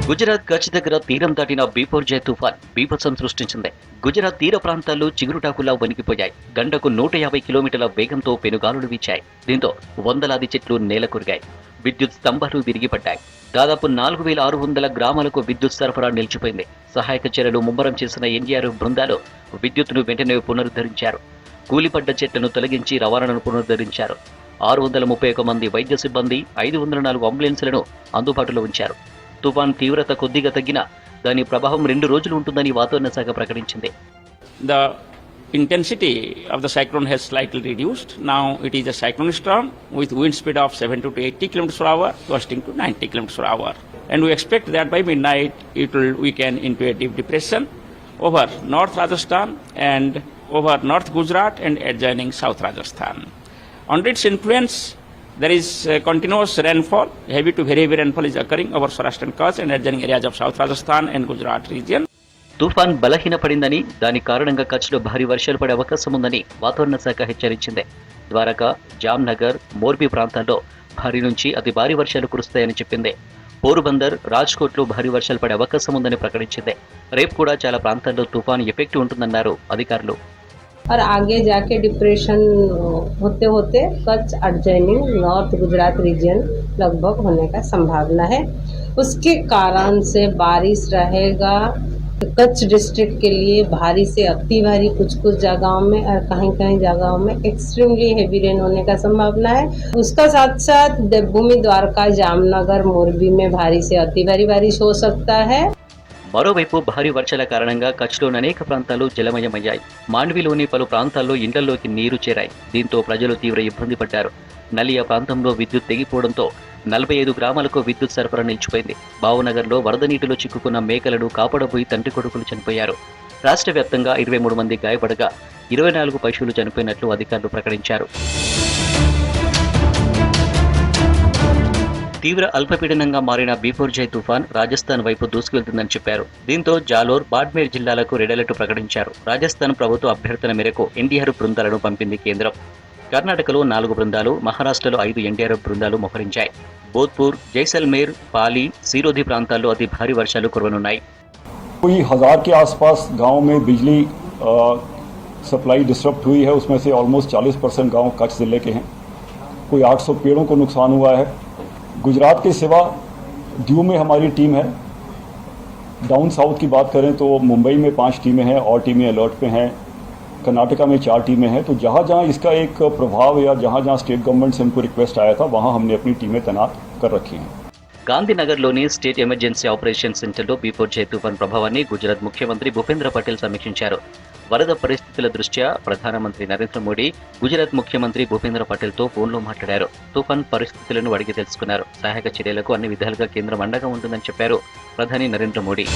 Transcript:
గుజరాత్ కచ్ దగ్గర తీరం దాటిన బీపోర్జాయ్ తుఫాన్ బీభత్సం సృష్టించింది. గుజరాత్ తీర ప్రాంతాల్లో చిగురుటాకులా వణికిపోయాయి. గంటకు 150 కిలోమీటర్ల వేగంతో పెనుగాలులు వీచాయి. దీంతో వందలాది చెట్లు నేలకొరిగాయి. విద్యుత్ స్తంభాలు విరిగిపడ్డాయి. దాదాపు 4600 గ్రామాలకు విద్యుత్ సరఫరా నిలిచిపోయింది. సహాయక చర్యలు ముమ్మరం చేసిన ఎన్డీఆర్ఎఫ్ బృందాలు విద్యుత్తును వెంటనే పునరుద్ధరించారు. కూలిపడ్డ చెట్లను తొలగించి రవాణాను పునరుద్ధరించారు. 631 మంది వైద్య సిబ్బంది, 504 అంబులెన్సులను అందుబాటులో ఉంచారు. తుఫాన్ తీవ్రత కొద్దిగా తగ్గినా దాని ప్రభావం 2 రోజులు ఉంటుందని వాతావరణ శాఖ ప్రకటించింది. The intensity of the cyclone has slightly reduced. Now it is a cyclone storm with wind speed of 70 to 80 km per hour, gusting to 90 km per hour. And we expect that by midnight it will weaken into a deep depression over North Rajasthan and over North Gujarat and adjoining South Rajasthan. Under its influence, there is continuous rainfall. Heavy to very heavy rainfall is occurring over Saurashtra and Kutch and adjoining areas of South Rajasthan and Gujarat region. తుఫాన్ బలహీనపడిందని, దాని కారణంగా కచ్లో భారీ వర్షాలు పడే అవకాశం ఉందని వాతావరణ శాఖ హెచ్చరించింది. ద్వారకా, జామ్నగర్, మోర్బీ ప్రాంతాల్లో భారీ నుంచి అతి భారీ వర్షాలు కురుస్తాయని చెప్పింది. పోరుబందర్, రాజ్కోట్లో భారీ వర్షాలు పడే అవకాశం ఉందని ప్రకటించింది. రేపు కూడా చాలా ప్రాంతాల్లో తుఫాన్ ఎఫెక్ట్ ఉంటుందన్నారు అధికారులు. और आगे जाके डिप्रेशन होते होते Kutch adjoining north Gujarat region लगभग होने का संभावना है. उसके कारण से बारिश रहेगा. कच्छ डिस्ट्रिक्ट के लिए भारी से अति भारी कुछ जगहों में और कहीं जगहों में एक्सट्रीमली हेवी रेन होने का संभावना है. उसका साथ साथ देवभूमि, द्वारका, जामनगर, मोरबी में भारी से अति भारी बारिश हो सकता है. మరోవైపు భారీ వర్షాల కారణంగా కచ్లోని అనేక ప్రాంతాలు జలమయమయ్యాయి. మాండ్విలోని పలు ప్రాంతాల్లో ఇండ్లలోకి నీరు చేరాయి. దీంతో ప్రజలు తీవ్ర ఇబ్బంది పడ్డారు. నలియా ప్రాంతంలో విద్యుత్ తెగిపోవడంతో 45 గ్రామాలకు విద్యుత్ సరఫరా నిలిచిపోయింది. భావనగర్లో వరద నీటిలో చిక్కుకున్న మేకలను కాపాడబోయి తండ్రి కొడుకులు చనిపోయారు. రాష్ట్ర వ్యాప్తంగా 23 మంది గాయపడగా 24 పశువులు చనిపోయినట్లు అధికారులు ప్రకటించారు. తీవ్ర అల్పపీడనంగా మారిన బీపోర్జాయ్ తుఫాన్ రాజస్థాన్ వైపు దూసుకెళ్తుందని చెప్పారు. దీంతో జాలోర్, బాడ్మేర్ జిల్లాలకు రెడ్ అలర్ట్ ప్రకటించారు. రాజస్థాన్ ప్రభుత్వ అభ్యర్థన మేరకు ఎన్డీఆర్ఎఫ్ బృందాలను పంపింది కేంద్రం. కర్ణాటకలో 4 బృందాలు, మహారాష్ట్రలో 5 ఎన్డీఆర్ఎఫ్ బృందాలు మోహరించాయి. భోజ్పూర్, జైసల్మేర్, పాలి, సిరోధి ప్రాంతాల్లో అతి భారీ వర్షాలు కురవనున్నాయి. कोई 1000 के आसपास गांव में बिजली सप्लाई डिस्टर्ब हुई है. उसमें से ऑलमोस्ट 40% गांव कच्छ जिले के हैं. कोई 800 पेड़ों को नुकसान हुआ है. गुजरात के सिवा दीव में हमारी टीम है. डाउन साउथ की बात करें तो मुंबई में 5 टीमें हैं और टीमें अलर्ट पे हैं. कर्नाटका में 4 टीमें हैं. तो जहाँ जहाँ इसका एक प्रभाव या जहाँ जहाँ स्टेट गवर्नमेंट से हमको रिक्वेस्ट आया था वहाँ हमने अपनी टीमें तैनात कर रखी हैं. గాంధీనగర్లోని స్టేట్ ఎమర్జెన్సీ ఆపరేషన్ సెంటర్లో బీపోర్జాయ్ తుఫాన్ ప్రభావాన్ని గుజరాత్ ముఖ్యమంత్రి భూపేంద్ర పటేల్ సమీక్షించారు. వరద పరిస్థితుల దృష్ట్యా ప్రధానమంత్రి నరేంద్ర మోడీ గుజరాత్ ముఖ్యమంత్రి భూపేంద్ర పటేల్తో ఫోన్లో మాట్లాడారు. తుఫాన్ పరిస్థితులను అడిగి తెలుసుకున్నారు. సహాయక చర్యలకు అన్ని విధాలుగా కేంద్రం అండగా ఉంటుందని చెప్పారు ప్రధాని నరేంద్ర మోడీ.